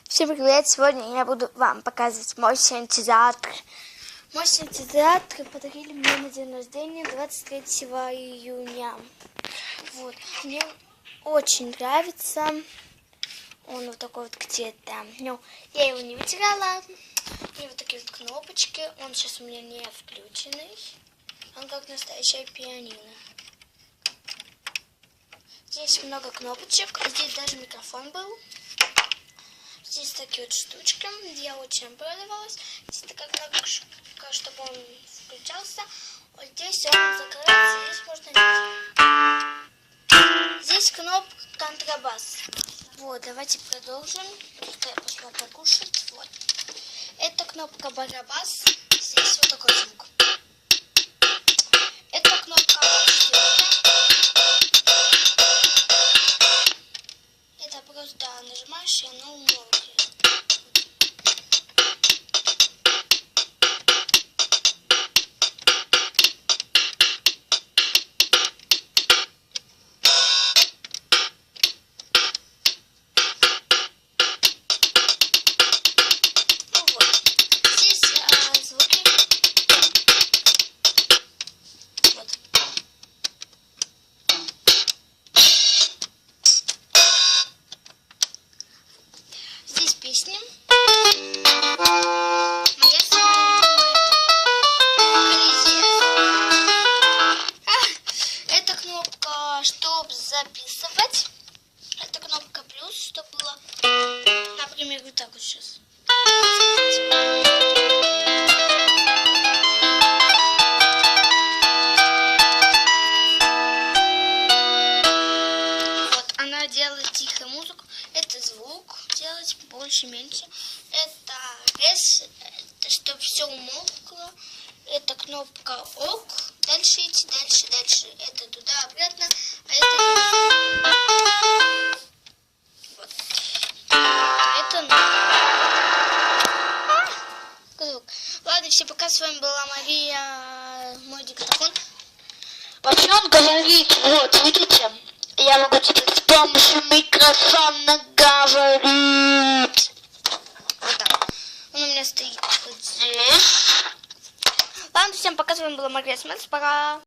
Всем привет! Сегодня я буду вам показывать мой синтезатор. Мой синтезатор подарили мне на день рождения 23 июня. Вот. Мне очень нравится. Он вот такой вот где-то. Ну, я его не вытирала. У него вот такие вот кнопочки. Он сейчас у меня не включенный. Он как настоящая пианино. Здесь много кнопочек. Здесь даже микрофон был. Здесь такие вот штучки. Я очень обрадовалась. Здесь такая кнопка, чтобы он включался. Вот здесь он закрывается. Здесь можно видеть. Здесь кнопка контрабас. Вот, давайте продолжим. Я пошла покушать. Вот. Это кнопка барабас. Здесь вот такой звук. Это кнопка это просто нажимаешь, и оно умолкнет. Песни. Это кнопка, чтобы записывать. Это кнопка плюс, чтобы было, например, вот так вот сейчас. Вот, она делает тихую музыку. Это звук делать больше-меньше. Это S, чтобы все умолкло. Это кнопка ок. Дальше идти, дальше. Это туда-обратно. А это вот. Это звук. Ладно, всем пока. С вами была Мария, мой диктофон. Вообще он говорит, вот, видите? Я могу теперь с помощью микрофона говорить. Вот так. Он у меня стоит вот здесь. Ладно, всем пока. С вами была Мария Смерть. Пока.